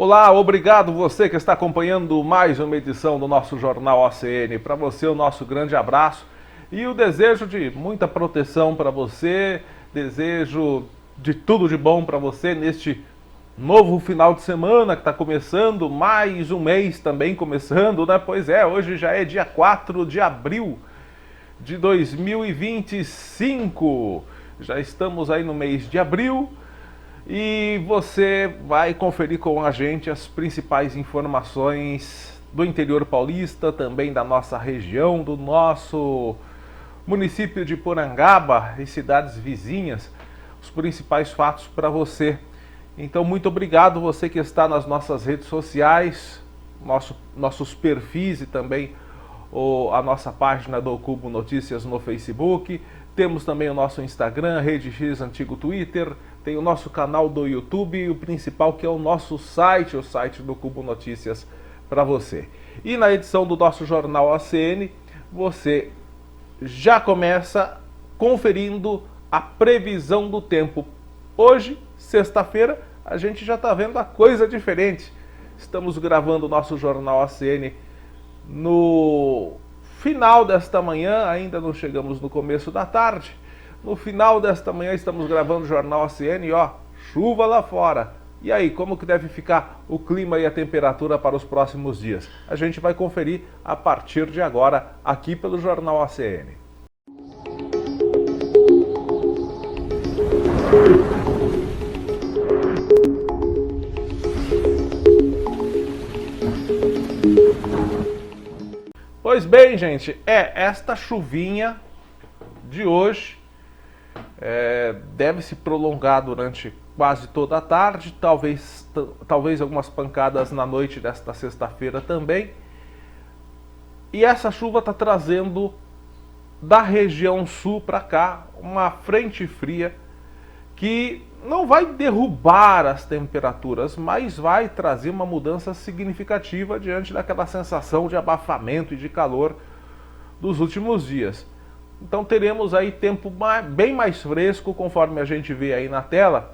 Olá, obrigado você que está acompanhando mais uma edição do nosso Jornal OCN. Para você, o nosso grande abraço e o desejo de muita proteção para você, desejo de tudo de bom para você neste novo final de semana que está começando, mais um mês também começando, né? Pois é, hoje já é dia 4 de abril de 2025. Já estamos aí no mês de abril. E você vai conferir com a gente as principais informações do interior paulista, também da nossa região, do nosso município de Porangaba e cidades vizinhas, os principais fatos para você. Então, muito obrigado você que está nas nossas redes sociais, nossos perfis e também a nossa página do Cubo Notícias no Facebook. Temos também o nosso Instagram, Rede X, antigo Twitter. Tem o nosso canal do YouTube e o principal que é o nosso site, o site do Cubo Notícias para você. E na edição do nosso Jornal OCN, você já começa conferindo a previsão do tempo. Hoje, sexta-feira, a gente já está vendo a coisa diferente. Estamos gravando o nosso Jornal OCN no final desta manhã, ainda não chegamos no começo da tarde. No final desta manhã estamos gravando o Jornal OCN e chuva lá fora. E aí, como que deve ficar o clima e a temperatura para os próximos dias? A gente vai conferir a partir de agora aqui pelo Jornal OCN. Pois bem, gente, esta chuvinha de hoje deve se prolongar durante quase toda a tarde, talvez algumas pancadas na noite desta sexta-feira também. E essa chuva está trazendo da região sul para cá uma frente fria que não vai derrubar as temperaturas, mas vai trazer uma mudança significativa diante daquela sensação de abafamento e de calor dos últimos dias. Então teremos aí tempo bem mais fresco, conforme a gente vê aí na tela.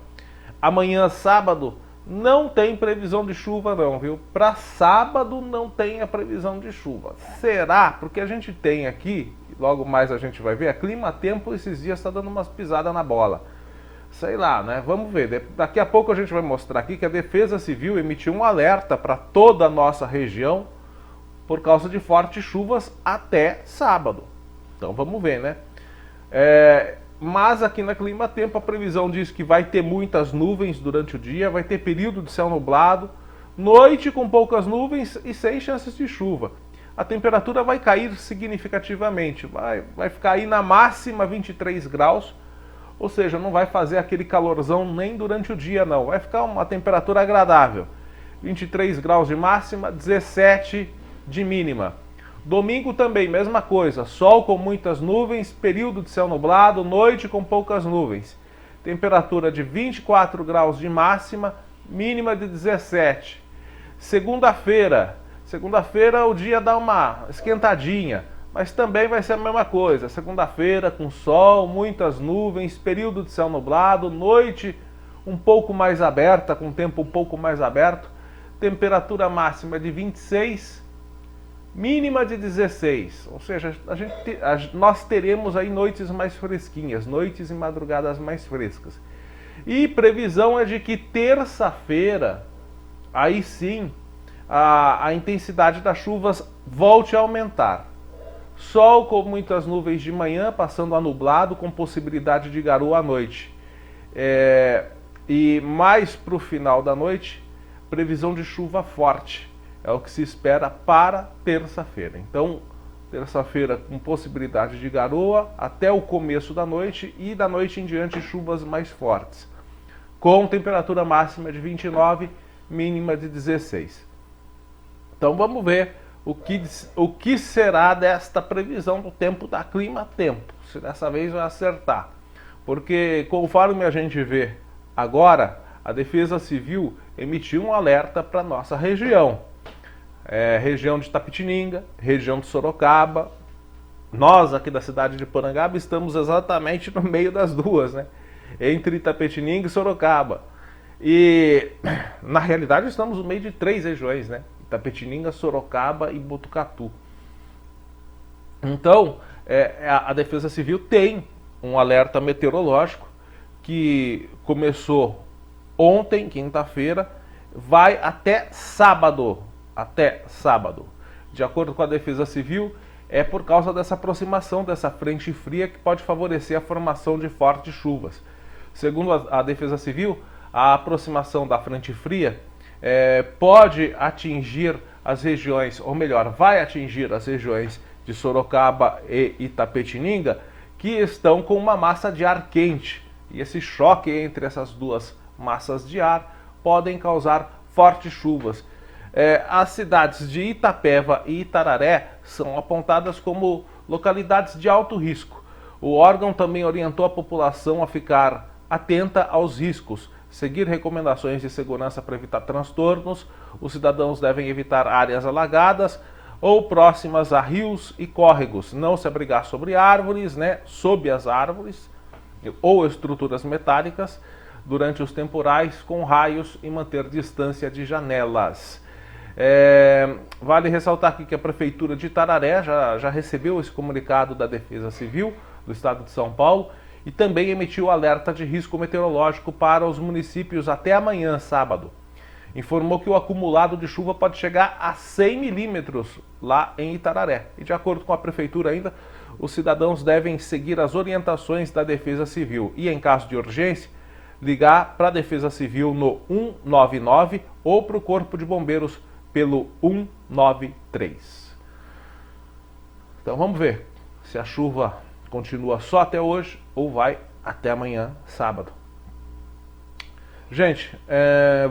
Amanhã, sábado, não tem previsão de chuva não, viu? Para sábado não tem a previsão de chuva. Será? Porque a gente tem aqui, logo mais a gente vai ver, a Clima Tempo esses dias está dando umas pisadas na bola. Sei lá, né? Vamos ver. Daqui a pouco a gente vai mostrar aqui que a Defesa Civil emitiu um alerta para toda a nossa região por causa de fortes chuvas até sábado. Então vamos ver, né? Mas aqui na Clima Tempo a previsão diz que vai ter muitas nuvens durante o dia, vai ter período de céu nublado, noite com poucas nuvens e sem chances de chuva. A temperatura vai cair significativamente, vai ficar aí na máxima 23 graus, ou seja, não vai fazer aquele calorzão nem durante o dia não, vai ficar uma temperatura agradável. 23 graus de máxima, 17 de mínima. Domingo também, mesma coisa, sol com muitas nuvens, período de céu nublado, noite com poucas nuvens. Temperatura de 24 graus de máxima, mínima de 17. Segunda-feira o dia dá uma esquentadinha, mas também vai ser a mesma coisa. Segunda-feira com sol, muitas nuvens, período de céu nublado, noite um pouco mais aberta, com tempo um pouco mais aberto. Temperatura máxima de 26, mínima de 16, ou seja, nós teremos aí noites mais fresquinhas, noites e madrugadas mais frescas. E previsão é de que terça-feira, aí sim, a intensidade das chuvas volte a aumentar. Sol com muitas nuvens de manhã, passando a nublado, com possibilidade de garoa à noite. E mais para o final da noite, previsão de chuva forte. É o que se espera para terça-feira. Então, terça-feira com possibilidade de garoa até o começo da noite e da noite em diante chuvas mais fortes. Com temperatura máxima de 29, mínima de 16. Então vamos ver o que será desta previsão do tempo da Clima Tempo. Se dessa vez vai acertar. Porque conforme a gente vê agora, a Defesa Civil emitiu um alerta para a nossa região. Região de Itapetininga, região de Sorocaba. Nós aqui da cidade de Porangaba estamos exatamente no meio das duas, né? Entre Itapetininga e Sorocaba. E na realidade estamos no meio de 3 regiões, né? Itapetininga, Sorocaba e Botucatu. Então, a Defesa Civil tem um alerta meteorológico que começou ontem, quinta-feira, vai até sábado. Até sábado. De acordo com a Defesa Civil, é por causa dessa aproximação dessa frente fria que pode favorecer a formação de fortes chuvas. Segundo a Defesa Civil, a aproximação da frente fria pode atingir as regiões, ou melhor, vai atingir as regiões de Sorocaba e Itapetininga, que estão com uma massa de ar quente. E esse choque entre essas duas massas de ar podem causar fortes chuvas. As cidades de Itapeva e Itararé são apontadas como localidades de alto risco. O órgão também orientou a população a ficar atenta aos riscos, seguir recomendações de segurança para evitar transtornos. Os cidadãos devem evitar áreas alagadas ou próximas a rios e córregos, não se abrigar sobre árvores, né, sob as árvores ou estruturas metálicas durante os temporais com raios e manter distância de janelas. Vale ressaltar aqui que a Prefeitura de Itararé já recebeu esse comunicado da Defesa Civil do Estado de São Paulo e também emitiu alerta de risco meteorológico para os municípios até amanhã, sábado. Informou que o acumulado de chuva pode chegar a 100 milímetros lá em Itararé. E de acordo com a Prefeitura ainda, os cidadãos devem seguir as orientações da Defesa Civil e, em caso de urgência, ligar para a Defesa Civil no 199 ou para o Corpo de Bombeiros pelo 193. Então vamos ver se a chuva continua só até hoje ou vai até amanhã, sábado. Gente,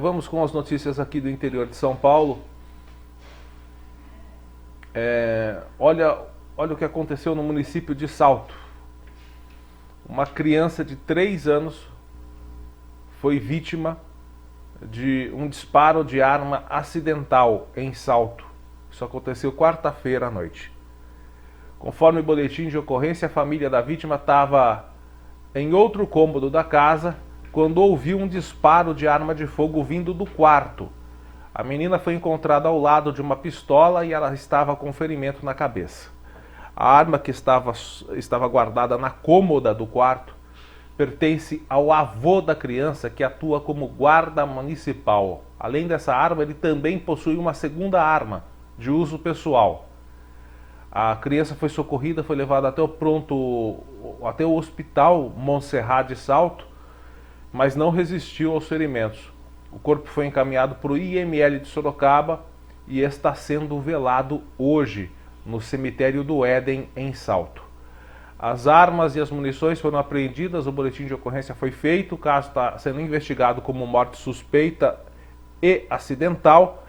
vamos com as notícias aqui do interior de São Paulo. Olha o que aconteceu no município de Salto. Uma criança de 3 anos foi vítima de um disparo de arma acidental em Salto. Isso aconteceu quarta-feira à noite. Conforme o boletim de ocorrência, a família da vítima estava em outro cômodo da casa quando ouviu um disparo de arma de fogo vindo do quarto. A menina foi encontrada ao lado de uma pistola e ela estava com ferimento na cabeça. A arma que estava guardada na cômoda do quarto pertence ao avô da criança, que atua como guarda municipal. Além dessa arma, ele também possui uma segunda arma de uso pessoal. A criança foi socorrida, foi levada até o hospital Montserrat de Salto, mas não resistiu aos ferimentos. O corpo foi encaminhado para o IML de Sorocaba e está sendo velado hoje no cemitério do Éden, em Salto. As armas e as munições foram apreendidas, o boletim de ocorrência foi feito, o caso está sendo investigado como morte suspeita e acidental.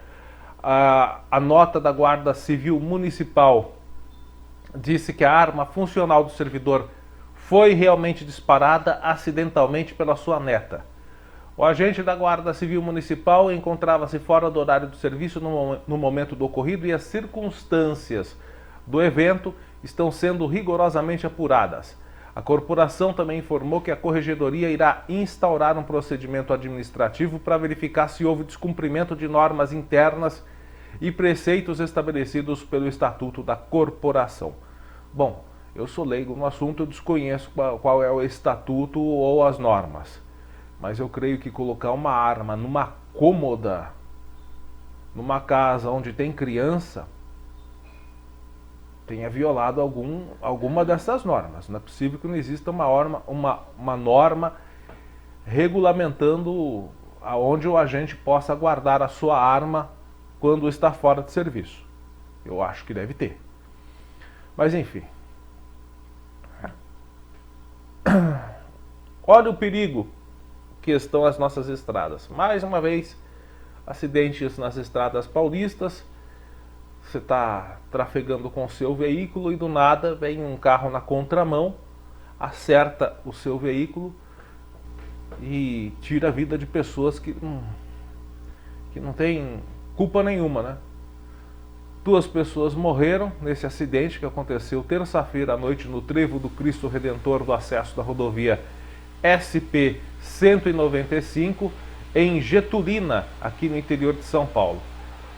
A nota da Guarda Civil Municipal disse que a arma funcional do servidor foi realmente disparada acidentalmente pela sua neta. O agente da Guarda Civil Municipal encontrava-se fora do horário do serviço no momento do ocorrido e as circunstâncias do evento estão sendo rigorosamente apuradas. A corporação também informou que a Corregedoria irá instaurar um procedimento administrativo para verificar se houve descumprimento de normas internas e preceitos estabelecidos pelo Estatuto da Corporação. Bom, eu sou leigo no assunto, eu desconheço qual é o Estatuto ou as normas, mas eu creio que colocar uma arma numa cômoda, numa casa onde tem criança, tenha violado alguma dessas normas. Não é possível que não exista uma norma regulamentando aonde o agente possa guardar a sua arma quando está fora de serviço. Eu acho que deve ter. Mas enfim. Olha o perigo que estão as nossas estradas. Mais uma vez, acidentes nas estradas paulistas. Você está trafegando com o seu veículo e do nada vem um carro na contramão, acerta o seu veículo e tira a vida de pessoas que não têm culpa nenhuma, né? 2 pessoas morreram nesse acidente que aconteceu terça-feira à noite no Trevo do Cristo Redentor do acesso da rodovia SP-195 em Getulina, aqui no interior de São Paulo.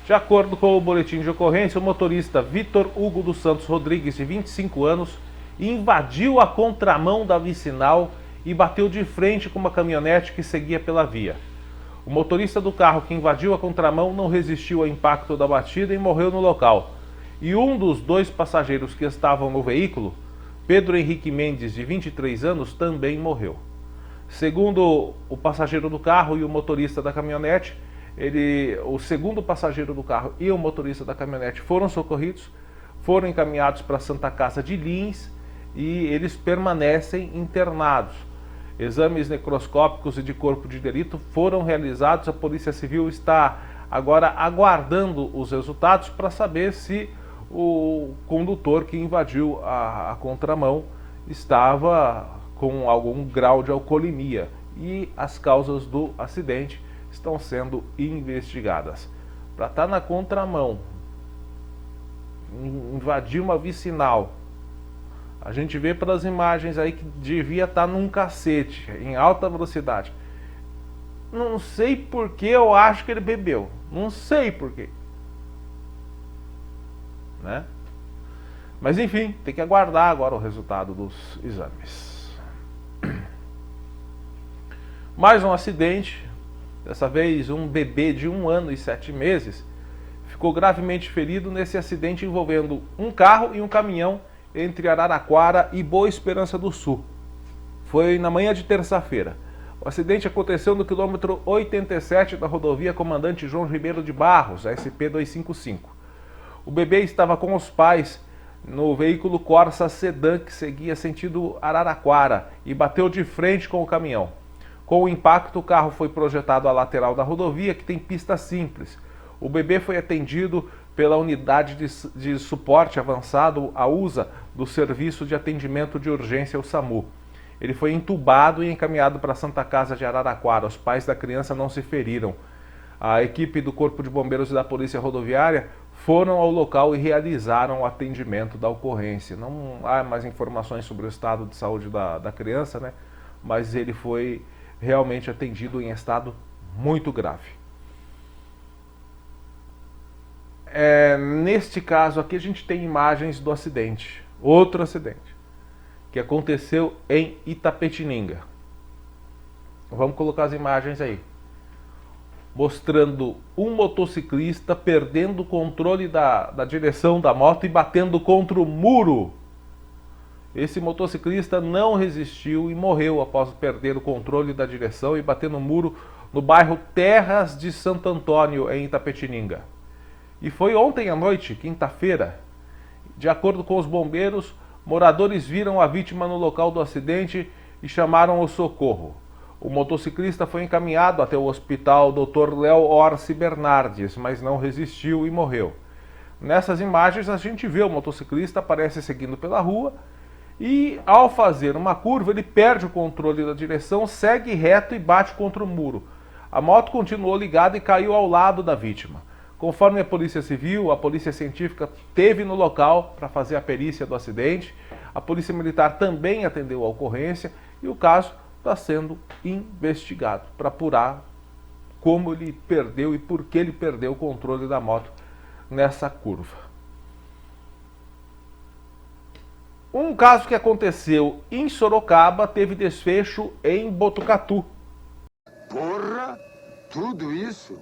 De acordo com o boletim de ocorrência, o motorista Vitor Hugo dos Santos Rodrigues, de 25 anos, invadiu a contramão da vicinal e bateu de frente com uma caminhonete que seguia pela via. O motorista do carro que invadiu a contramão não resistiu ao impacto da batida e morreu no local. E um dos dois passageiros que estavam no veículo, Pedro Henrique Mendes, de 23 anos, também morreu. Segundo o passageiro do carro e o motorista da caminhonete, o segundo passageiro do carro e o motorista da caminhonete foram socorridos, foram encaminhados para a Santa Casa de Lins e eles permanecem internados. Exames necroscópicos e de corpo de delito foram realizados. A Polícia Civil está agora aguardando os resultados para saber se o condutor que invadiu a contramão estava com algum grau de alcoolemia e as causas do acidente estão sendo investigadas. Para estar na contramão, invadir uma vicinal, a gente vê pelas imagens aí que devia estar num cacete, em alta velocidade. Não sei porque eu acho que ele bebeu. Não sei porquê. Né? Mas enfim, tem que aguardar agora o resultado dos exames. Mais um acidente. Dessa vez um bebê de 1 ano e 7 meses ficou gravemente ferido nesse acidente envolvendo um carro e um caminhão entre Araraquara e Boa Esperança do Sul. Foi na manhã de terça-feira. O acidente aconteceu no quilômetro 87 da rodovia Comandante João Ribeiro de Barros, SP-255. O bebê estava com os pais no veículo Corsa Sedan que seguia sentido Araraquara e bateu de frente com o caminhão. Com o impacto, o carro foi projetado à lateral da rodovia, que tem pista simples. O bebê foi atendido pela unidade de suporte avançado, a USA, do Serviço de Atendimento de Urgência, o SAMU. Ele foi entubado e encaminhado para a Santa Casa de Araraquara. Os pais da criança não se feriram. A equipe do Corpo de Bombeiros e da Polícia Rodoviária foram ao local e realizaram o atendimento da ocorrência. Não há mais informações sobre o estado de saúde da criança, né? Mas ele foi realmente atendido em estado muito grave. Neste caso aqui a gente tem imagens do acidente, outro acidente, que aconteceu em Itapetininga. Vamos colocar as imagens aí, mostrando um motociclista perdendo o controle da direção da moto e batendo contra o muro. Esse motociclista não resistiu e morreu após perder o controle da direção e bater no muro no bairro Terras de Santo Antônio, em Itapetininga. E foi ontem à noite, quinta-feira. De acordo com os bombeiros, moradores viram a vítima no local do acidente e chamaram o socorro. O motociclista foi encaminhado até o hospital Dr. Léo Orsi Bernardes, mas não resistiu e morreu. Nessas imagens a gente vê o motociclista aparece seguindo pela rua e ao fazer uma curva ele perde o controle da direção, segue reto e bate contra o muro. A moto continuou ligada e caiu ao lado da vítima. Conforme a Polícia Civil, a Polícia Científica esteve no local para fazer a perícia do acidente. A Polícia Militar também atendeu a ocorrência e o caso está sendo investigado para apurar como ele perdeu e por que ele perdeu o controle da moto nessa curva. Um caso que aconteceu em Sorocaba teve desfecho em Botucatu. Porra, tudo isso?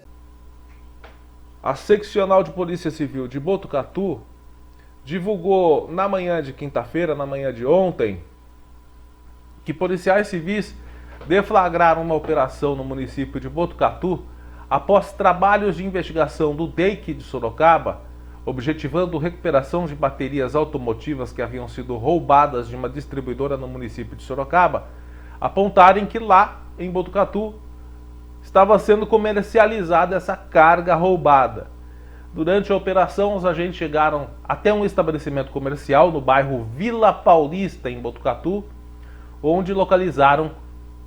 A Seccional de Polícia Civil de Botucatu divulgou na manhã de quinta-feira, na manhã de ontem, que policiais civis deflagraram uma operação no município de Botucatu após trabalhos de investigação do DEIC de Sorocaba, objetivando recuperação de baterias automotivas que haviam sido roubadas de uma distribuidora no município de Sorocaba, apontarem que lá, em Botucatu, estava sendo comercializada essa carga roubada. Durante a operação, os agentes chegaram até um estabelecimento comercial no bairro Vila Paulista, em Botucatu, onde localizaram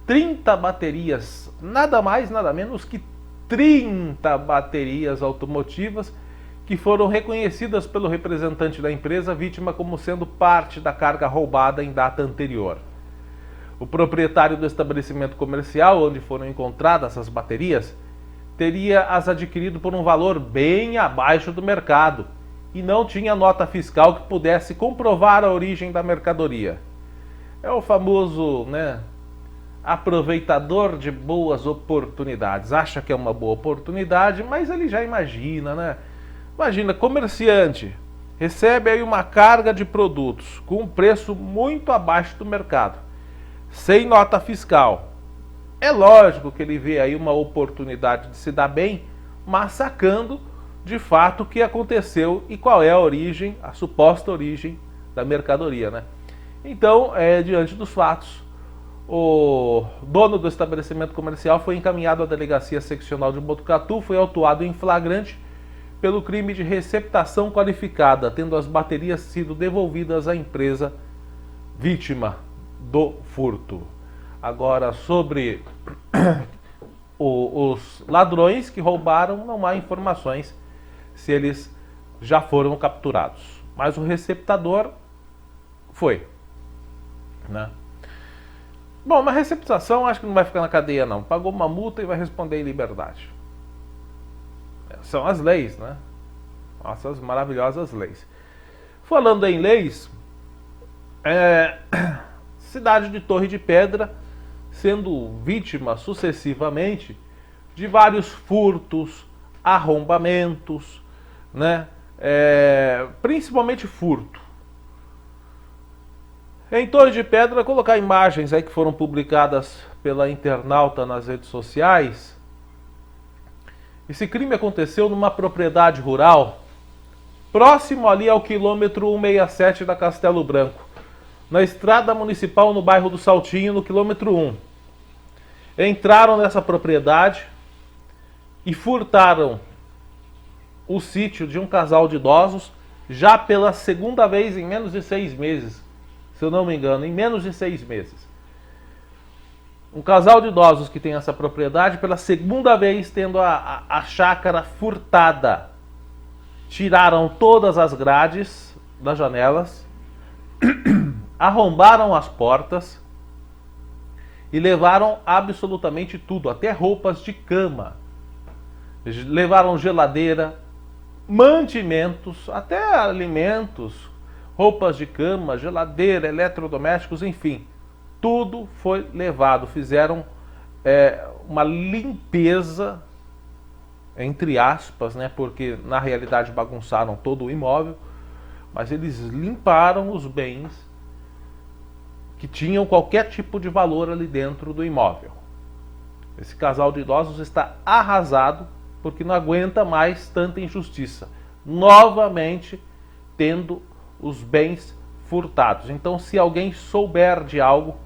30 baterias, nada mais, nada menos que 30 baterias automotivas que foram reconhecidas pelo representante da empresa vítima como sendo parte da carga roubada em data anterior. O proprietário do estabelecimento comercial onde foram encontradas essas baterias teria as adquirido por um valor bem abaixo do mercado e não tinha nota fiscal que pudesse comprovar a origem da mercadoria. É o famoso, aproveitador de boas oportunidades. Acha que é uma boa oportunidade, mas ele já imagina, Imagina, comerciante, recebe aí uma carga de produtos com um preço muito abaixo do mercado, sem nota fiscal. É lógico que ele vê aí uma oportunidade de se dar bem, mas sacando de fato o que aconteceu e qual é a origem, a suposta origem da mercadoria, Então, diante dos fatos, o dono do estabelecimento comercial foi encaminhado à delegacia seccional de Botucatu, foi autuado em flagrante pelo crime de receptação qualificada, tendo as baterias sido devolvidas à empresa vítima do furto. Agora, sobre os ladrões que roubaram, não há informações se eles já foram capturados. Mas o receptador foi, Bom, uma receptação acho que não vai ficar na cadeia não. Pagou uma multa e vai responder em liberdade. São as leis, Nossas maravilhosas leis. Falando em leis, cidade de Torre de Pedra sendo vítima sucessivamente de vários furtos, arrombamentos, principalmente furto. Em Torre de Pedra, colocar imagens aí que foram publicadas pela internauta nas redes sociais. Esse crime aconteceu numa propriedade rural, próximo ali ao quilômetro 167 da Castelo Branco, na estrada municipal no bairro do Saltinho, no quilômetro 1. Entraram nessa propriedade e furtaram o sítio de um casal de idosos, já pela segunda vez em menos de 6 meses, se eu não me engano, em menos de 6 meses. Um casal de idosos que tem essa propriedade, pela segunda vez tendo a chácara furtada. Tiraram todas as grades das janelas, arrombaram as portas e levaram absolutamente tudo, até roupas de cama. Levaram geladeira, mantimentos, até alimentos, roupas de cama, geladeira, eletrodomésticos, enfim. Tudo foi levado. Fizeram uma limpeza, entre aspas, porque na realidade bagunçaram todo o imóvel, mas eles limparam os bens que tinham qualquer tipo de valor ali dentro do imóvel. Esse casal de idosos está arrasado porque não aguenta mais tanta injustiça. Novamente tendo os bens furtados. Então, se alguém souber de algo,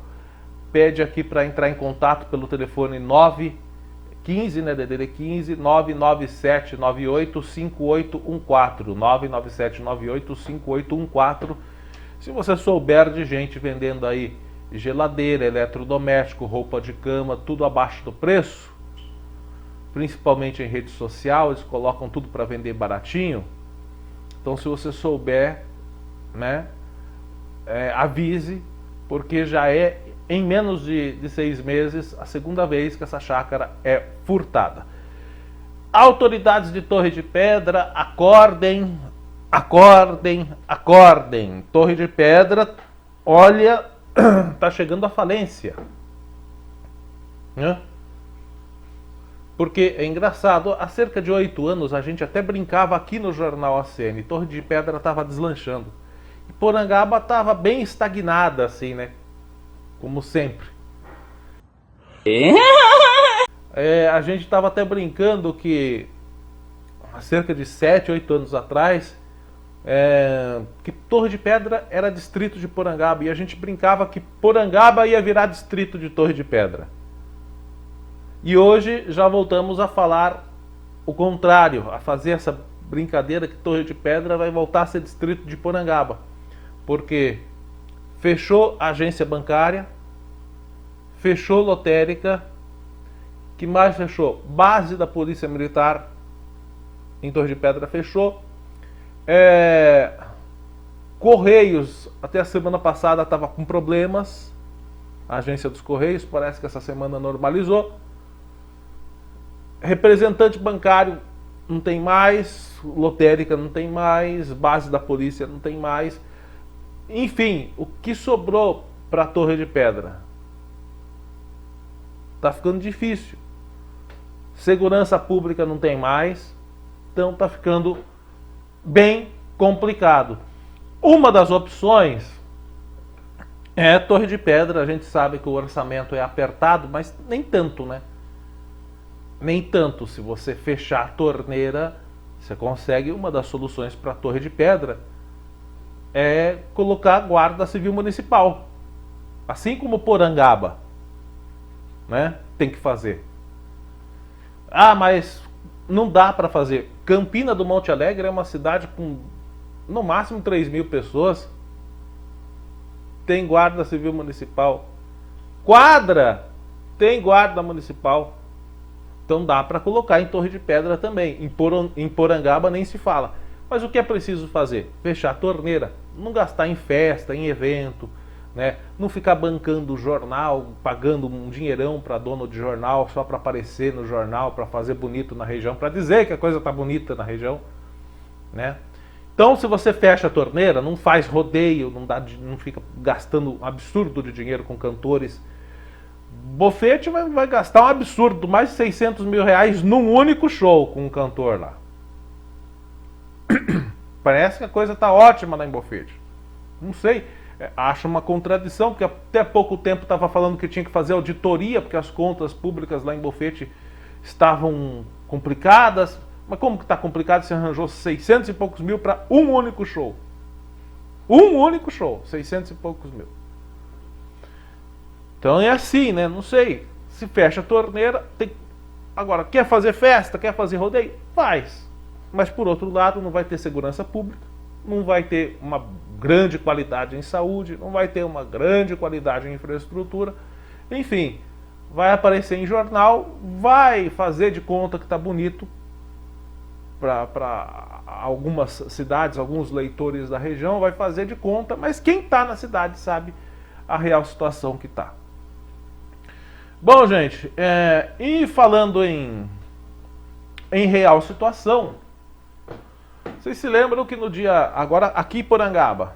pede aqui para entrar em contato pelo telefone 915, DDD 15 997 98 5814 997 98 5814. Se você souber de gente vendendo aí geladeira, eletrodoméstico, roupa de cama, tudo abaixo do preço, principalmente em rede social, eles colocam tudo para vender baratinho. Então, se você souber, avise, porque já é em menos de 6 meses a segunda vez que essa chácara é furtada. Autoridades de Torre de Pedra, acordem, acordem, acordem. Torre de Pedra, olha, tá chegando à falência. Porque é engraçado, há cerca de 8 anos a gente até brincava aqui no Jornal ACN, Torre de Pedra estava deslanchando. E Porangaba estava bem estagnada assim, como sempre. A gente estava até brincando que há cerca de 7, 8 anos atrás, que Torre de Pedra era distrito de Porangaba, e a gente brincava que Porangaba ia virar distrito de Torre de Pedra. E hoje já voltamos a falar o contrário, a fazer essa brincadeira que Torre de Pedra vai voltar a ser distrito de Porangaba, porque fechou a agência bancária, fechou lotérica, que mais fechou? Base da Polícia Militar em Torre de Pedra fechou. Correios, até a semana passada estava com problemas. A agência dos Correios parece que essa semana normalizou. Representante bancário não tem mais, lotérica não tem mais, base da polícia não tem mais. Enfim, o que sobrou para a Torre de Pedra? Tá ficando difícil. Segurança pública não tem mais, então tá ficando bem complicado. Uma das opções é Torre de Pedra. A gente sabe que o orçamento é apertado, mas nem tanto, né? Nem tanto. Se você fechar a torneira, você consegue. Uma das soluções para a Torre de Pedra é colocar a Guarda Civil Municipal, assim como Porangaba, né? Tem que fazer. Ah, mas não dá para fazer. Campina do Monte Alegre é uma cidade com no máximo 3.000 pessoas. Tem Guarda Civil Municipal. Quadra tem Guarda Municipal. Então dá para colocar em Torre de Pedra também. Em Porangaba nem se fala. Mas o que é preciso fazer? Fechar a torneira. Não gastar em festa, em evento, né? Não ficar bancando o jornal, pagando um dinheirão para dono de jornal só para aparecer no jornal, para fazer bonito na região, para dizer que a coisa está bonita na região, né? Então, se você fecha a torneira, não faz rodeio, não fica gastando um absurdo de dinheiro com cantores. Bofete vai gastar um absurdo, mais de 600 mil reais num único show com um cantor lá. Parece que a coisa está ótima lá em Bofete. Não sei, acho uma contradição, porque até pouco tempo estava falando que tinha que fazer auditoria, porque as contas públicas lá em Bofete estavam complicadas. Mas como que está complicado? Você arranjou 600 e poucos mil para um único show. Um único show, 600 e poucos mil. Então é assim, né? Não sei. Se fecha a torneira, tem... Agora, quer fazer festa? Quer fazer rodeio? Faz. Mas por outro lado, não vai ter segurança pública, não vai ter uma grande qualidade em saúde, não vai ter uma grande qualidade em infraestrutura. Enfim, vai aparecer em jornal, vai fazer de conta que está bonito para algumas cidades, alguns leitores da região, vai fazer de conta, mas quem está na cidade sabe a real situação que está. Bom, gente, e falando em real situação, vocês se lembram que no dia, agora aqui em Porangaba,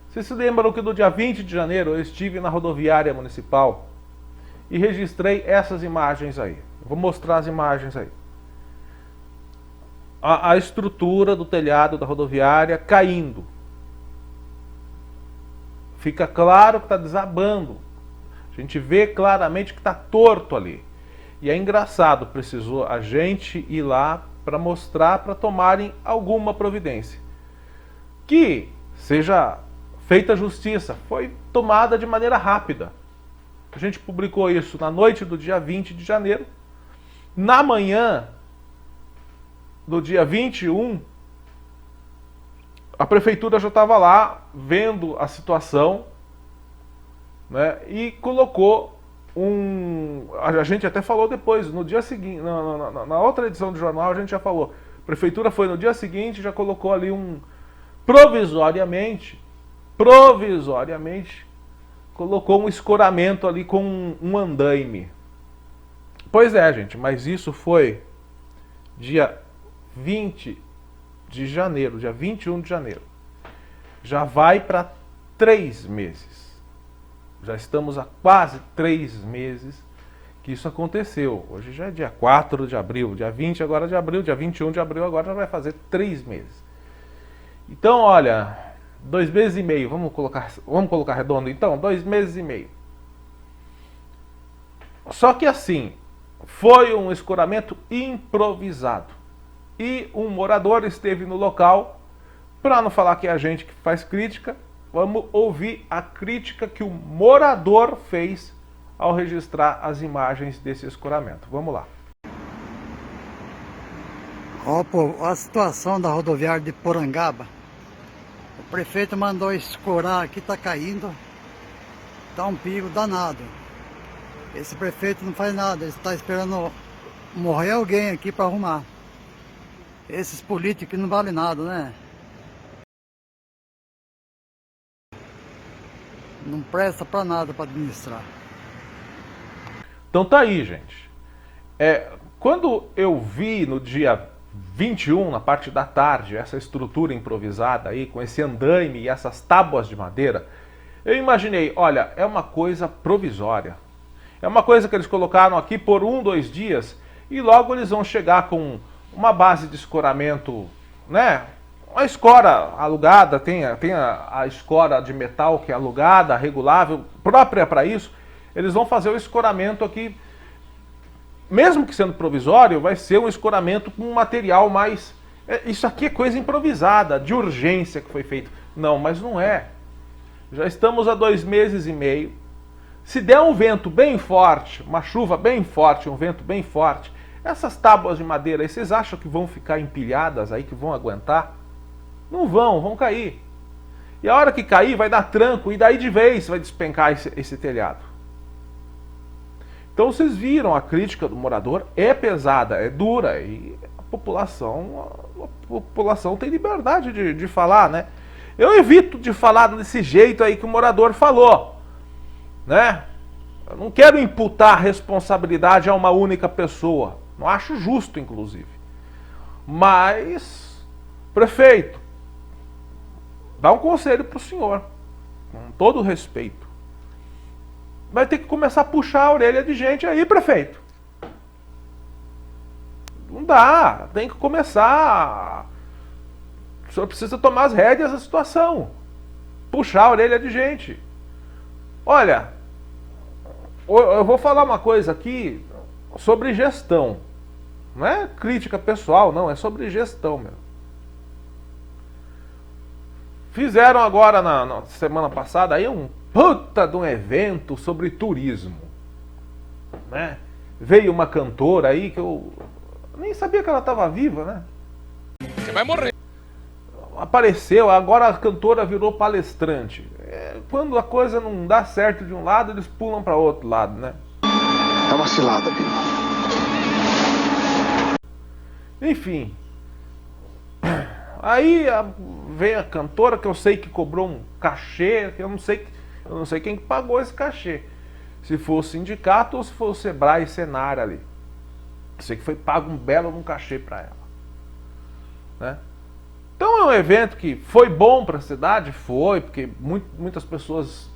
vocês se lembram que no dia 20 de janeiro eu estive na rodoviária municipal e registrei essas imagens aí. Vou mostrar as imagens aí. A estrutura do telhado da rodoviária caindo. Fica claro que está desabando. A gente vê claramente que está torto ali. E é engraçado, precisou a gente ir lá para mostrar, para tomarem alguma providência. Que seja feita justiça. Foi tomada de maneira rápida. A gente publicou isso na noite do dia 20 de janeiro. Na manhã do dia 21, a prefeitura já estava lá vendo a situação, né, e colocou a gente até falou depois, no dia seguinte, na outra edição do jornal a gente já falou. A prefeitura foi no dia seguinte, já colocou ali provisoriamente, colocou um escoramento ali com um andaime. Pois é, gente, mas isso foi dia 20 de janeiro, dia 21 de janeiro. Já vai para 3 meses. Já estamos há quase 3 meses que isso aconteceu. Hoje já é dia 4 de abril, dia 20 agora de abril, dia 21 de abril agora já vai fazer 3 meses. Então, olha, 2 meses e meio, vamos colocar redondo então, 2 meses e meio. Só que assim, foi um escoramento improvisado. E um morador esteve no local, para não falar que é a gente que faz crítica, vamos ouvir a crítica que o morador fez ao registrar as imagens desse escoramento. Vamos lá. Ó, pô, a situação da rodoviária de Porangaba. O prefeito mandou escorar aqui, tá caindo. Tá um perigo danado. Esse prefeito não faz nada, ele está esperando morrer alguém aqui para arrumar. Esses políticos não valem nada, né? Não presta para nada para administrar. Então tá aí, gente. Quando eu vi no dia 21, na parte da tarde, essa estrutura improvisada aí, com esse andaime e essas tábuas de madeira, eu imaginei, olha, é uma coisa provisória. É uma coisa que eles colocaram aqui por 1, 2 dias e logo eles vão chegar com uma base de escoramento, né? Uma escora alugada, tem a escora de metal que é alugada, regulável, própria para isso. Eles vão fazer o escoramento aqui, mesmo que sendo provisório, vai ser um escoramento com um material mais... Isso aqui é coisa improvisada, de urgência que foi feito. Não, mas não é. Já estamos há 2 meses e meio. Se der um vento bem forte, uma chuva bem forte, um vento bem forte, essas tábuas de madeira aí, vocês acham que vão ficar empilhadas aí, que vão aguentar? Não vão cair. E a hora que cair vai dar tranco e daí de vez vai despencar esse telhado. Então vocês viram, a crítica do morador é pesada, é dura e a população tem liberdade de falar, né? Eu evito de falar desse jeito aí que o morador falou, né? Eu não quero imputar a responsabilidade a uma única pessoa, não acho justo, inclusive. Mas, prefeito, dá um conselho para o senhor, com todo respeito. Vai ter que começar a puxar a orelha de gente aí, prefeito. Não dá, tem que começar. O senhor precisa tomar as rédeas da situação. Puxar a orelha de gente. Olha, eu vou falar uma coisa aqui sobre gestão. Não é crítica pessoal, não, é sobre gestão mesmo. Fizeram agora, na semana passada, aí um puta de um evento sobre turismo, né? Veio uma cantora aí que eu nem sabia que ela estava viva, né? Você vai morrer. Apareceu, agora a cantora virou palestrante. Quando a coisa não dá certo de um lado, eles pulam para outro lado, né? É uma cilada, Bino. Enfim. Aí vem a cantora que eu sei que cobrou um cachê, que eu não sei quem que pagou esse cachê. Se for o sindicato ou se for o Sebrae e Senar ali. Eu sei que foi pago um belo cachê para ela, né? Então é um evento que foi bom para a cidade, foi, porque muitas pessoas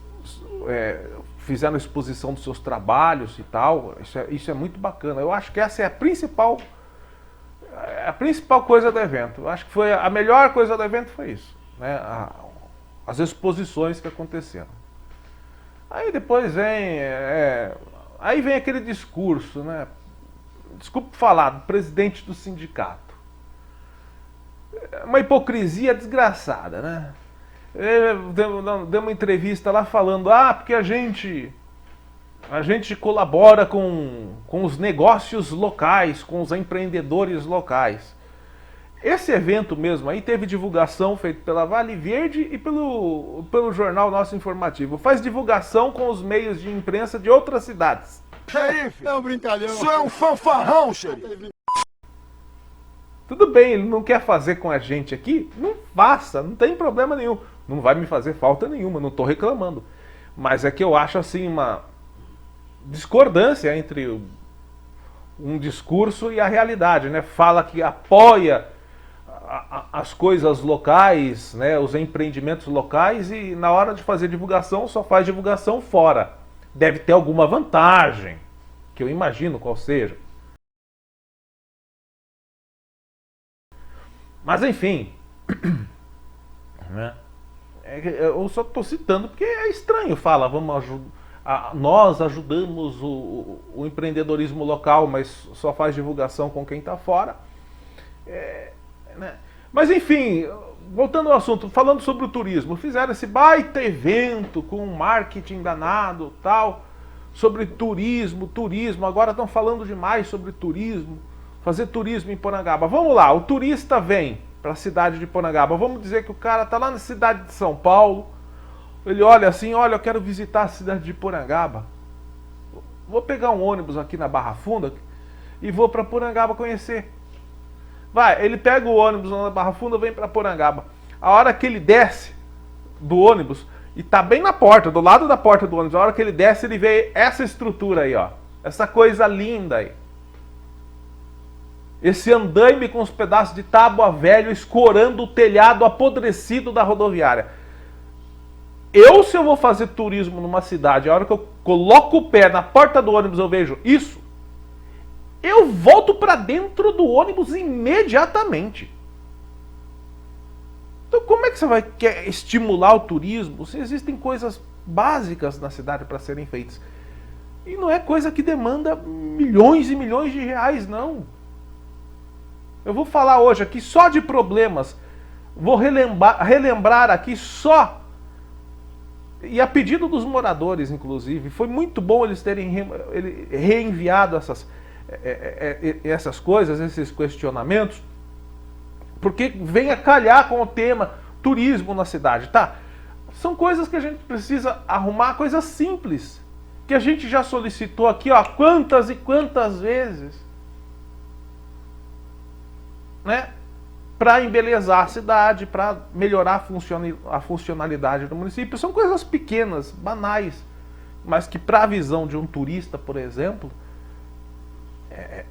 fizeram exposição dos seus trabalhos e tal. Isso é muito bacana. Eu acho que essa é a principal coisa do evento. Eu acho que foi a melhor coisa do evento foi isso, né? As exposições que aconteceram. Aí depois vem aquele discurso, né? Desculpe falar, do presidente do sindicato. Uma hipocrisia desgraçada, né? Deu uma entrevista lá falando, porque a gente colabora com os negócios locais, com os empreendedores locais. Esse evento mesmo aí teve divulgação feita pela Vale Verde e pelo Jornal Nosso Informativo. Faz divulgação com os meios de imprensa de outras cidades. Xerife! É um brincalhão. Isso é um fanfarrão, xerife! Tudo bem, ele não quer fazer com a gente aqui? Não faça, não tem problema nenhum. Não vai me fazer falta nenhuma, não estou reclamando. Mas é que eu acho assim uma discordância entre um discurso e a realidade, né? Fala que apoia as coisas locais, né? Os empreendimentos locais e na hora de fazer divulgação só faz divulgação fora. Deve ter alguma vantagem, que eu imagino qual seja. Mas enfim, né? Eu só estou citando porque é estranho. Fala, nós ajudamos o empreendedorismo local, mas só faz divulgação com quem está fora. Né? Mas enfim, voltando ao assunto, falando sobre o turismo, fizeram esse baita evento com um marketing danado, tal, sobre turismo, agora estão falando demais sobre turismo. Fazer turismo em Porangaba. Vamos lá, o turista vem para a cidade de Porangaba. Vamos dizer que o cara está lá na cidade de São Paulo. Ele olha assim, olha, eu quero visitar a cidade de Porangaba. Vou pegar um ônibus aqui na Barra Funda e vou para Porangaba conhecer. Vai, ele pega o ônibus na Barra Funda e vem para Porangaba. A hora que ele desce do ônibus, E tá bem na porta, do lado da porta do ônibus. A hora que ele desce, ele vê essa estrutura aí, ó. Essa coisa linda aí. Esse andaime com os pedaços de tábua velho escorando o telhado apodrecido da rodoviária. Se eu vou fazer turismo numa cidade, a hora que eu coloco o pé na porta do ônibus eu vejo isso, eu volto para dentro do ônibus imediatamente. Então como é que você vai quer estimular o turismo se existem coisas básicas na cidade para serem feitas? E não é coisa que demanda milhões e milhões de reais, não. Eu vou falar hoje aqui só de problemas. Vou relembrar aqui só. E a pedido dos moradores, inclusive. Foi muito bom eles terem reenviado essas coisas, esses questionamentos. Porque vem a calhar com o tema turismo na cidade, tá? São coisas que a gente precisa arrumar, coisas simples. Que a gente já solicitou aqui, ó, quantas e quantas vezes. Né? Para embelezar a cidade, para melhorar a funcionalidade do município. São coisas pequenas, banais, mas que para a visão de um turista, por exemplo,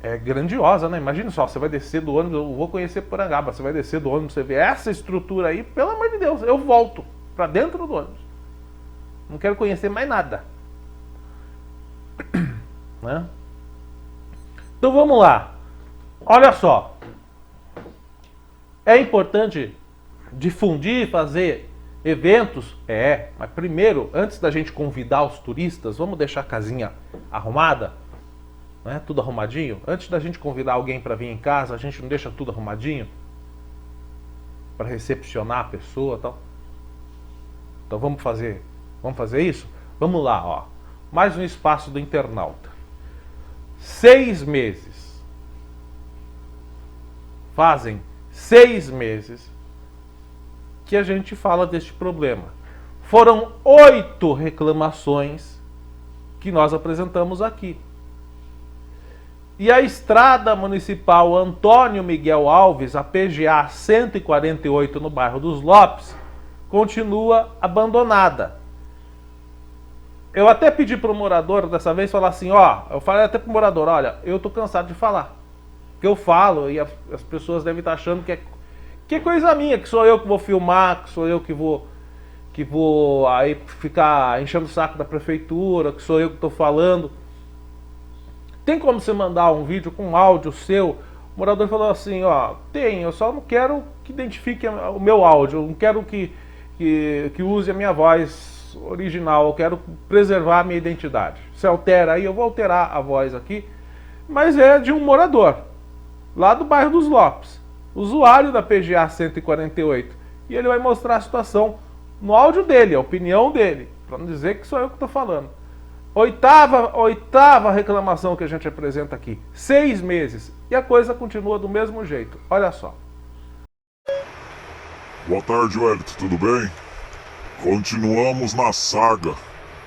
é grandiosa, né? Imagina só, você vai descer do ônibus, eu vou conhecer Porangaba, você vai descer do ônibus, você vê essa estrutura aí, pelo amor de Deus, eu volto para dentro do ônibus. Não quero conhecer mais nada. Né? Então vamos lá. Olha só. É importante difundir, fazer eventos? Mas primeiro, antes da gente convidar os turistas, vamos deixar a casinha arrumada, né? Tudo arrumadinho. Antes da gente convidar alguém para vir em casa, a gente não deixa tudo arrumadinho? Para recepcionar a pessoa e tal. Então vamos fazer isso? Vamos lá, ó. Mais um espaço do internauta. 6 meses. Fazem 6 meses que a gente fala deste problema. Foram 8 reclamações que nós apresentamos aqui. E a estrada municipal Antônio Miguel Alves, a PGA 148 no bairro dos Lopes, continua abandonada. Eu até pedi para o morador dessa vez falar assim, ó, eu falei até para o morador, olha, eu tô cansado de falar. Que eu falo e as pessoas devem estar achando que é coisa minha, que sou eu que vou filmar, que sou eu que vou aí ficar enchendo o saco da prefeitura, que sou eu que estou falando. Tem como você mandar um vídeo com áudio seu? O morador falou assim, ó, tem, eu só não quero que identifique o meu áudio, eu não quero que use a minha voz original, eu quero preservar a minha identidade. Se altera aí, eu vou alterar a voz aqui, mas é de um morador, lá do bairro dos Lopes, usuário da PGA 148, e ele vai mostrar a situação no áudio dele, a opinião dele, para não dizer que sou eu que estou falando. Oitava reclamação que a gente apresenta aqui, 6 meses, e a coisa continua do mesmo jeito, olha só. Boa tarde, Wellington, tudo bem? Continuamos na saga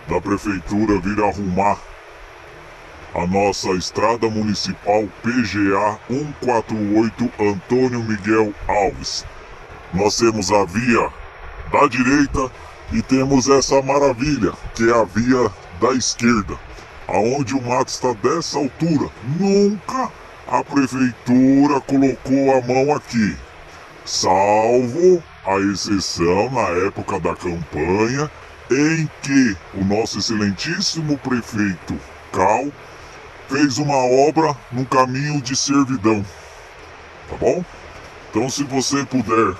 da prefeitura vir arrumar a nossa estrada municipal PGA 148 Antônio Miguel Alves. Nós temos a via da direita e temos essa maravilha, que é a via da esquerda, aonde o mato está dessa altura. Nunca a prefeitura colocou a mão aqui, salvo a exceção na época da campanha, em que o nosso excelentíssimo prefeito Cal fez uma obra no caminho de servidão, tá bom? Então, se você puder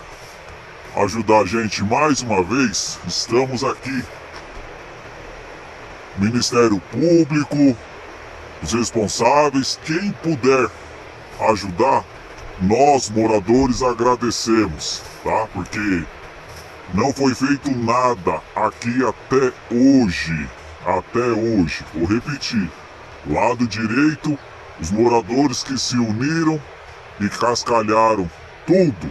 ajudar a gente mais uma vez, estamos aqui. Ministério Público, os responsáveis, quem puder ajudar, nós moradores agradecemos, tá? Porque não foi feito nada aqui até hoje. Até hoje, vou repetir. Lado direito, os moradores que se uniram e cascalharam tudo,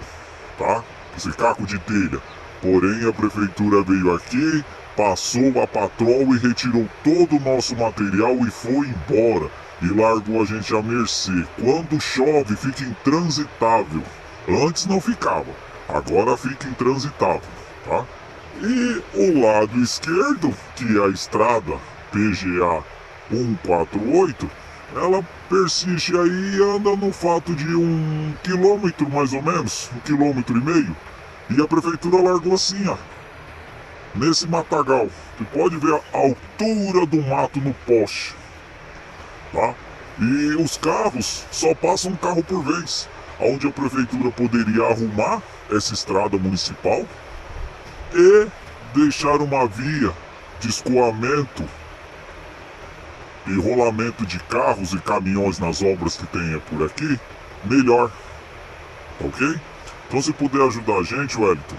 tá? Esse caco de telha. Porém, a prefeitura veio aqui, passou a patroa e retirou todo o nosso material e foi embora. E largou a gente à mercê. Quando chove, fica intransitável. Antes não ficava, agora fica intransitável, tá? E o lado esquerdo, que é a estrada PGA 148, ela persiste aí e anda no fato de 1 quilômetro mais ou menos, 1,5 km. E a prefeitura largou assim, ó, nesse matagal. Você pode ver a altura do mato no poste, tá? E os carros, só passa um carro por vez, onde a prefeitura poderia arrumar essa estrada municipal e deixar uma via de escoamento e rolamento de carros e caminhões nas obras que tem por aqui melhor, ok? Então, se puder ajudar a gente, Wellington,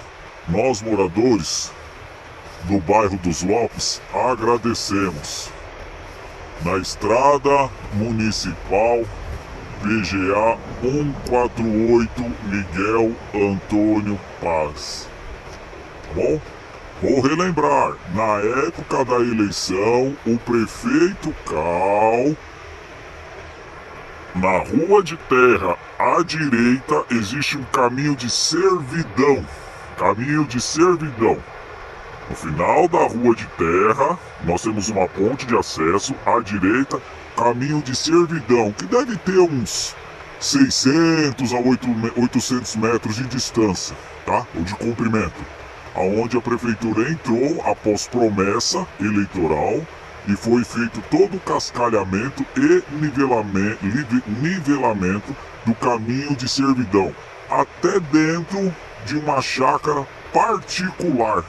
nós moradores do bairro dos Lopes agradecemos. Na estrada municipal PGA 148 Miguel Antônio Paz, tá bom? Vou relembrar, na época da eleição, o prefeito Cal, na rua de terra à direita existe um caminho de servidão, No final da rua de terra, nós temos uma ponte de acesso à direita, caminho de servidão, que deve ter uns 600 a 800 metros de distância, tá? Ou de comprimento. Aonde a prefeitura entrou após promessa eleitoral e foi feito todo o cascalhamento e nivelamento do caminho de servidão, até dentro de uma chácara particular.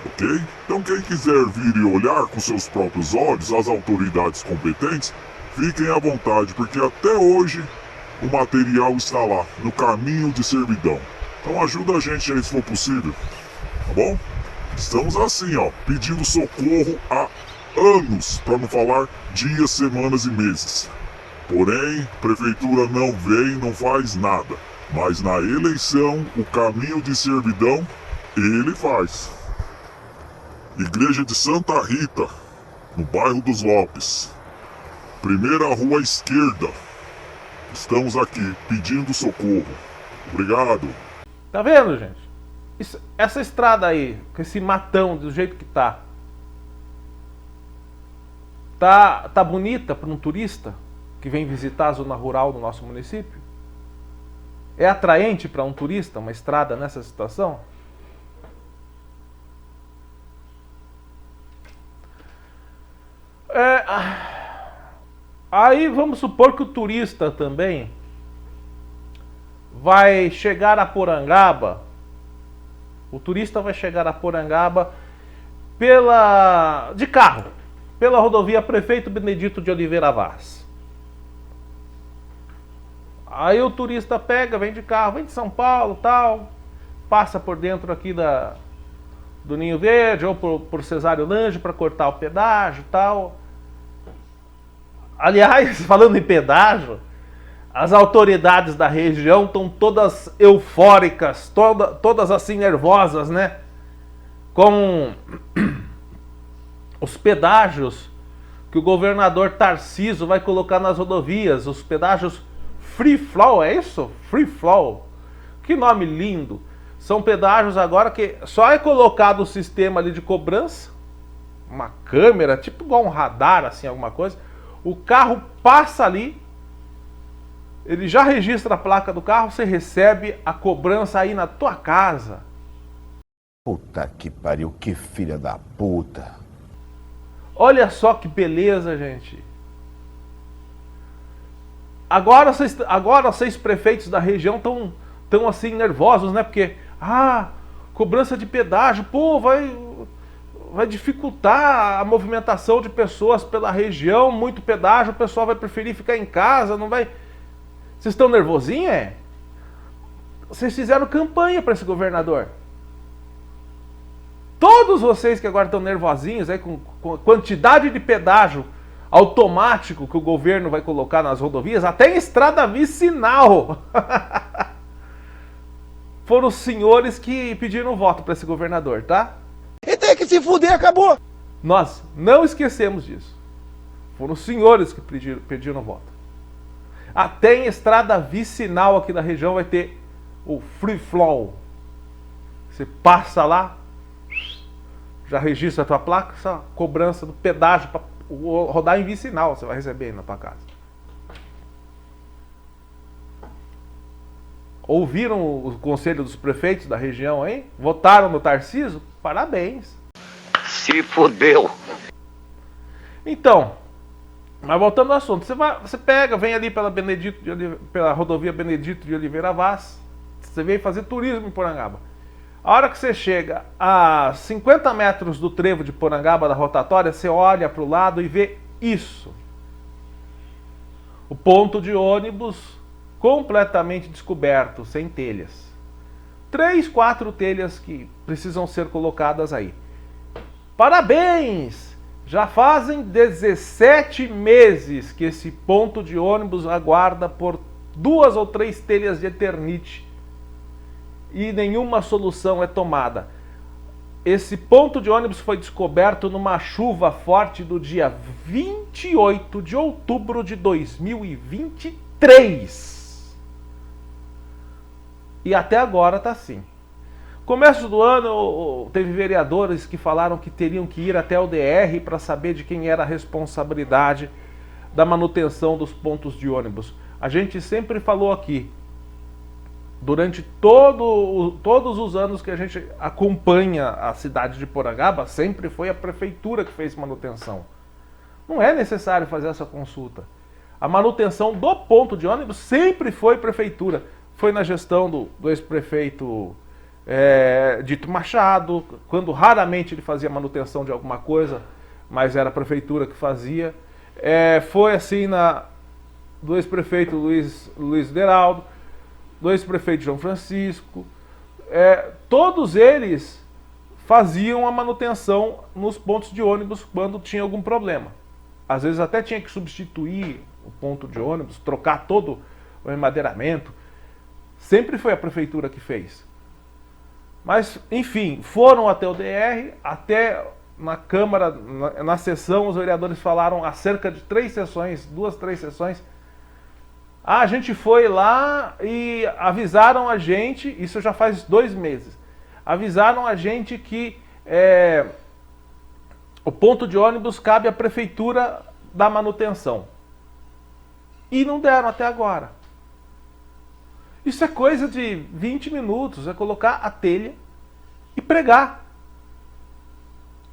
Ok? Então quem quiser vir e olhar com seus próprios olhos, as autoridades competentes, fiquem à vontade, porque até hoje o material está lá, no caminho de servidão. Então ajuda a gente aí se for possível, tá bom? Estamos assim, ó, pedindo socorro há anos, para não falar dias, semanas e meses. Porém, prefeitura não vem, não faz nada. Mas na eleição, o caminho de servidão, ele faz. Igreja de Santa Rita, no bairro dos Lopes. Primeira rua à esquerda. Estamos aqui pedindo socorro. Obrigado. Tá vendo, gente? Essa estrada aí, com esse matão do jeito que tá bonita para um turista que vem visitar a zona rural do nosso município? É atraente para um turista uma estrada nessa situação? Aí vamos supor que o turista também vai chegar a Porangaba. O turista vai chegar a Porangaba de carro, pela rodovia Prefeito Benedito de Oliveira Vaz. Aí o turista pega, vem de carro, vem de São Paulo, tal, passa por dentro aqui do Ninho Verde ou por Cesário Lange para cortar o pedágio, tal. Aliás, falando em pedágio, as autoridades da região estão todas eufóricas, todas assim nervosas, né? Com os pedágios que o governador Tarcísio vai colocar nas rodovias, os pedágios Free Flow, é isso? Free Flow. Que nome lindo. São pedágios agora que só é colocado o sistema ali de cobrança, uma câmera, tipo igual um radar, assim, alguma coisa. O carro passa ali, ele já registra a placa do carro, você recebe a cobrança aí na tua casa. Puta que pariu, que filha da puta. Olha só que beleza, gente. Agora vocês prefeitos da região estão assim nervosos, né? Porque, cobrança de pedágio, pô, vai dificultar a movimentação de pessoas pela região, muito pedágio, o pessoal vai preferir ficar em casa, não vai... Vocês estão nervosinhos, é? Vocês fizeram campanha para esse governador. Todos vocês que agora estão nervosinhos aí com a quantidade de pedágio automático que o governo vai colocar nas rodovias, até em estrada vicinal. Foram os senhores que pediram voto para esse governador, tá? E tem que se fuder, acabou. Nós não esquecemos disso. Foram os senhores que pediram voto. Até em estrada vicinal aqui da região vai ter o Free Flow. Você passa lá, já registra a tua placa, essa cobrança do pedágio para rodar em vicinal, você vai receber aí na tua casa. Ouviram o conselho dos prefeitos da região aí? Votaram no Tarcísio? Parabéns. Se fudeu. Então, mas voltando ao assunto, você pega, vem ali pela rodovia Benedito de Oliveira Vaz, você vem fazer turismo em Porangaba. A hora que você chega a 50 metros do trevo de Porangaba, da rotatória, você olha para o lado e vê isso. O ponto de ônibus completamente descoberto, sem telhas. 3, 4 telhas que precisam ser colocadas aí. Parabéns! Já fazem 17 meses que esse ponto de ônibus aguarda por 2 ou 3 telhas de Eternite e nenhuma solução é tomada. Esse ponto de ônibus foi descoberto numa chuva forte do dia 28 de outubro de 2023. E até agora está assim. Começo do ano, teve vereadores que falaram que teriam que ir até o DR para saber de quem era a responsabilidade da manutenção dos pontos de ônibus. A gente sempre falou aqui, durante todos os anos que a gente acompanha a cidade de Porangaba, sempre foi a prefeitura que fez manutenção. Não é necessário fazer essa consulta. A manutenção do ponto de ônibus sempre foi prefeitura. Foi na gestão do ex-prefeito Dito Machado, quando raramente ele fazia manutenção de alguma coisa, mas era a prefeitura que fazia. Foi assim do ex-prefeito Luiz Deraldo, do ex-prefeito João Francisco. Todos eles faziam a manutenção nos pontos de ônibus quando tinha algum problema. Às vezes até tinha que substituir o ponto de ônibus, trocar todo o enmadeiramento. Sempre foi a prefeitura que fez. Mas, enfim, foram até o DR, até na Câmara, na sessão, os vereadores falaram há cerca de 3 sessões, 2, 3 sessões. A gente foi lá e avisaram a gente, isso já faz 2 meses, avisaram a gente que o ponto de ônibus cabe à prefeitura da manutenção. E não deram até agora. Isso é coisa de 20 minutos, é colocar a telha e pregar.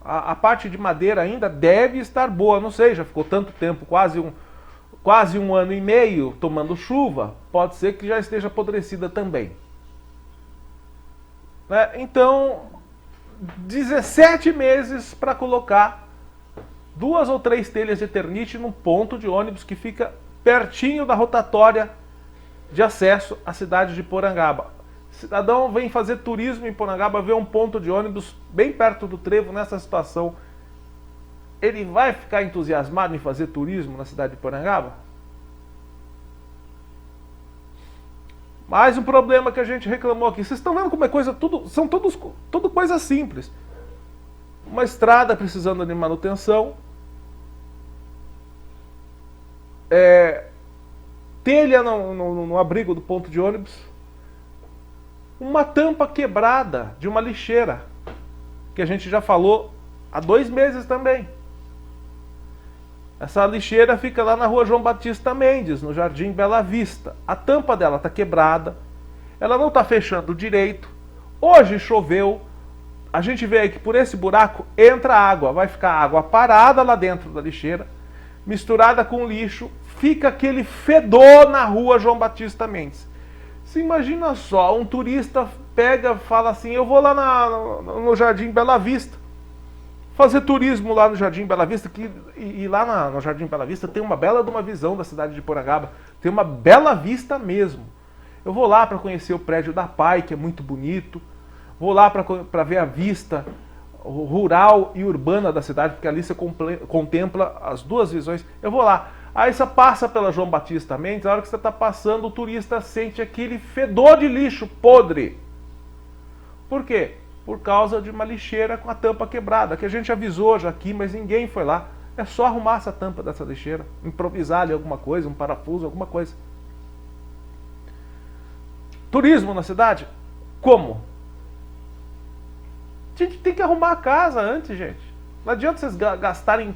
A parte de madeira ainda deve estar boa, não sei, já ficou tanto tempo, quase um ano e meio tomando chuva, pode ser que já esteja apodrecida também. Então, 17 meses para colocar 2 ou 3 telhas de Eternite num ponto de ônibus que fica pertinho da rotatória de acesso à cidade de Porangaba. O cidadão vem fazer turismo em Porangaba, vê um ponto de ônibus bem perto do trevo nessa situação. Ele vai ficar entusiasmado em fazer turismo na cidade de Porangaba? Mais um problema que a gente reclamou aqui. Vocês estão vendo como é coisa, tudo coisa simples. Uma estrada precisando de manutenção. Telha no abrigo do ponto de ônibus, uma tampa quebrada de uma lixeira, que a gente já falou há 2 meses também. Essa lixeira fica lá na rua João Batista Mendes, no Jardim Bela Vista. A tampa dela está quebrada, ela não está fechando direito. Hoje choveu, a gente vê que por esse buraco entra água, vai ficar água parada lá dentro da lixeira, misturada com lixo, fica aquele fedor na rua João Batista Mendes. Você imagina só, um turista fala assim, eu vou lá no Jardim Bela Vista, fazer turismo lá no Jardim Bela Vista, e lá no Jardim Bela Vista tem uma bela de uma visão da cidade de Porangaba, tem uma bela vista mesmo. Eu vou lá para conhecer o prédio da PAI, que é muito bonito, vou lá para ver a vista rural e urbana da cidade, porque ali você contempla as 2 visões. Eu vou lá. Aí você passa pela João Batista Mendes, a hora que você está passando, o turista sente aquele fedor de lixo podre. Por quê? Por causa de uma lixeira com a tampa quebrada, que a gente avisou já aqui, mas ninguém foi lá. É só arrumar essa tampa dessa lixeira, improvisar ali alguma coisa, um parafuso, alguma coisa. Turismo na cidade? Como? A gente tem que arrumar a casa antes, gente. Não adianta vocês gastarem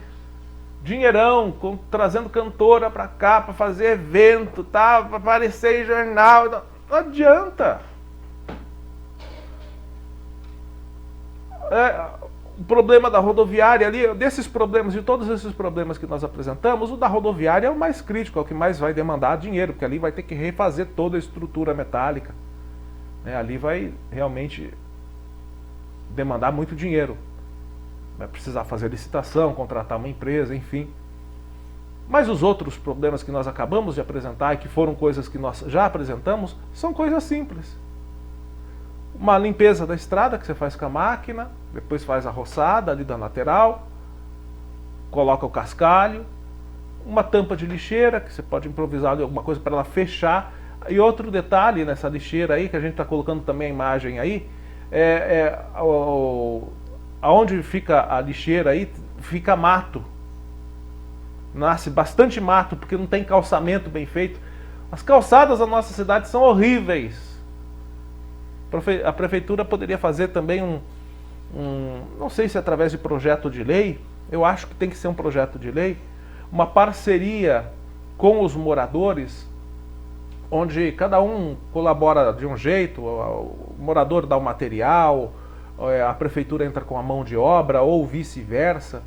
dinheirão trazendo cantora pra cá, pra fazer evento, tá? Pra aparecer em jornal. Não adianta. O problema da rodoviária ali, desses problemas, de todos esses problemas que nós apresentamos, o da rodoviária é o mais crítico, é o que mais vai demandar dinheiro, porque ali vai ter que refazer toda a estrutura metálica. Ali vai realmente demandar muito dinheiro. Vai precisar fazer licitação, contratar uma empresa, enfim. Mas os outros problemas que nós acabamos de apresentar e que foram coisas que nós já apresentamos, são coisas simples. Uma limpeza da estrada que você faz com a máquina, depois faz a roçada ali da lateral, coloca o cascalho, uma tampa de lixeira que você pode improvisar ali alguma coisa para ela fechar. E outro detalhe nessa lixeira aí, que a gente está colocando também a imagem aí, aonde fica a lixeira aí, fica mato. Nasce bastante mato, porque não tem calçamento bem feito. As calçadas da nossa cidade são horríveis. A prefeitura poderia fazer também não sei se através de projeto de lei, eu acho que tem que ser um projeto de lei, uma parceria com os moradores, onde cada um colabora de um jeito, o morador dá o material, a prefeitura entra com a mão de obra, ou vice-versa,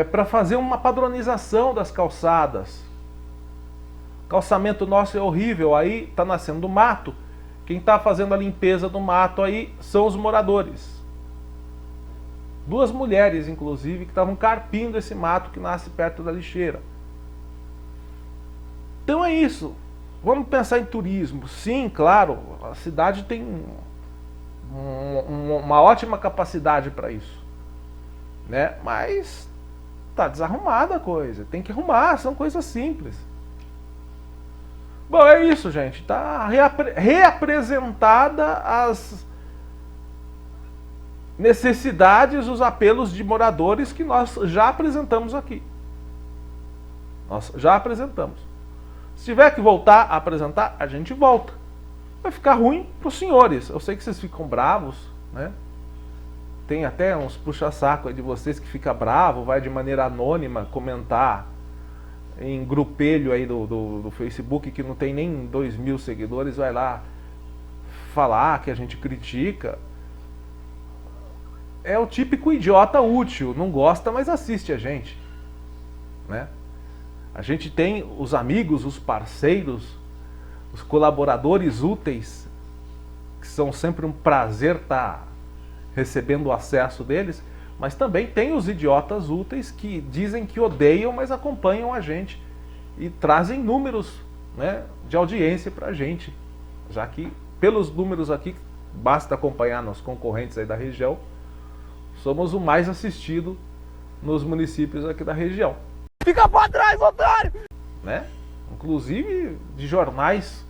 para fazer uma padronização das calçadas. O calçamento nosso é horrível, aí está nascendo mato. Quem está fazendo a limpeza do mato aí são os moradores. 2 mulheres, inclusive, que estavam carpindo esse mato que nasce perto da lixeira. Então é isso. Vamos pensar em turismo. Sim, claro, a cidade tem uma ótima capacidade para isso, né? Mas está desarrumada a coisa. Tem que arrumar, são coisas simples. Bom, é isso, gente. Está reapresentada as necessidades, os apelos de moradores que nós já apresentamos aqui. Nós já apresentamos. Se tiver que voltar a apresentar, a gente volta. Vai ficar ruim para os senhores. Eu sei que vocês ficam bravos, né? Tem até uns puxa-saco aí de vocês que fica bravo, vai de maneira anônima comentar em grupelho aí do Facebook, que não tem nem 2.000 seguidores, vai lá falar que a gente critica. É o típico idiota útil, não gosta, mas assiste a gente, né? A gente tem os amigos, os parceiros, os colaboradores úteis, que são sempre um prazer estar recebendo o acesso deles, mas também tem os idiotas úteis que dizem que odeiam, mas acompanham a gente e trazem números, né, de audiência para a gente, já que pelos números aqui, basta acompanhar nos concorrentes aí da região, somos o mais assistido nos municípios aqui da região. Fica pra trás, otário! Né? Inclusive de jornais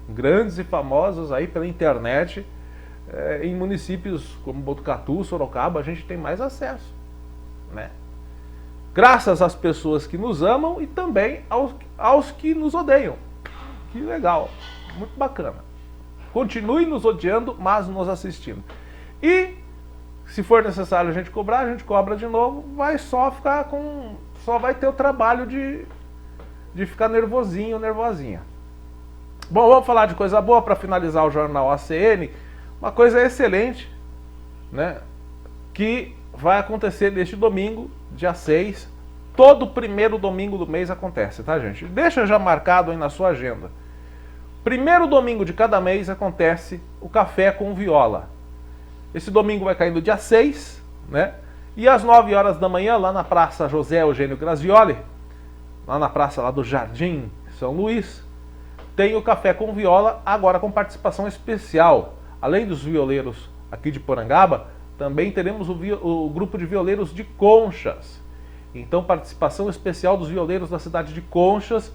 grandes e famosos aí pela internet, em municípios como Botucatu, Sorocaba, a gente tem mais acesso, né? Graças às pessoas que nos amam e também aos que nos odeiam. Que legal, muito bacana. Continue nos odiando, mas nos assistindo. E se for necessário a gente cobrar, a gente cobra de novo. Vai só ficar com... Só vai ter o trabalho de ficar nervosinho, nervosinha. Bom, vamos falar de coisa boa para finalizar o jornal ACN. Uma coisa excelente, né, que vai acontecer neste domingo, dia 6. Todo primeiro domingo do mês acontece, tá, gente? Deixa já marcado aí na sua agenda. Primeiro domingo de cada mês acontece o Café com Viola. Esse domingo vai cair no dia 6, né? E às 9 horas da manhã, lá na Praça José Eugênio Grazioli, lá na praça lá do Jardim São Luís, tem o Café com Viola, agora com participação especial. Além dos violeiros aqui de Porangaba, também teremos o grupo de violeiros de Conchas. Então, participação especial dos violeiros da cidade de Conchas,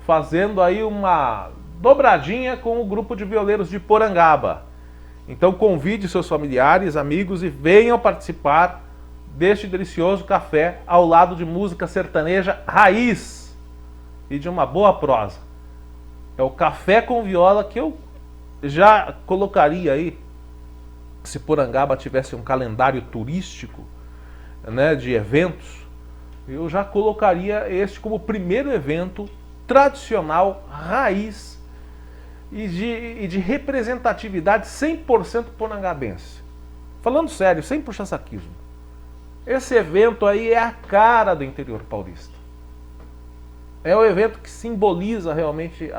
fazendo aí uma dobradinha com o grupo de violeiros de Porangaba. Então, convide seus familiares, amigos e venham participar deste delicioso café ao lado de música sertaneja raiz e de uma boa prosa. É o Café com Viola que eu já colocaria aí se Porangaba tivesse um calendário turístico, né, de eventos, eu já colocaria este como o primeiro evento tradicional, raiz e de representatividade 100% porangabense. Falando sério, sem puxa-saquismo. Esse evento aí é a cara do interior paulista. É o evento que simboliza realmente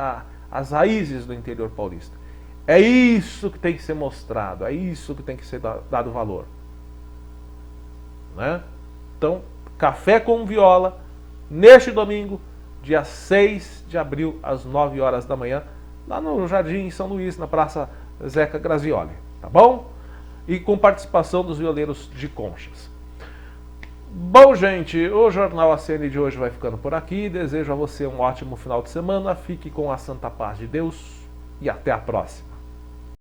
as raízes do interior paulista. É isso que tem que ser mostrado, é isso que tem que ser dado valor. Né? Então, Café com Viola, neste domingo, dia 6 de abril, às 9 horas da manhã, lá no Jardim São Luís, na Praça Zeca Grazioli. Tá bom? E com participação dos violeiros de Conchas. Bom, gente, o Jornal ACN de hoje vai ficando por aqui. Desejo a você um ótimo final de semana. Fique com a santa paz de Deus e até a próxima.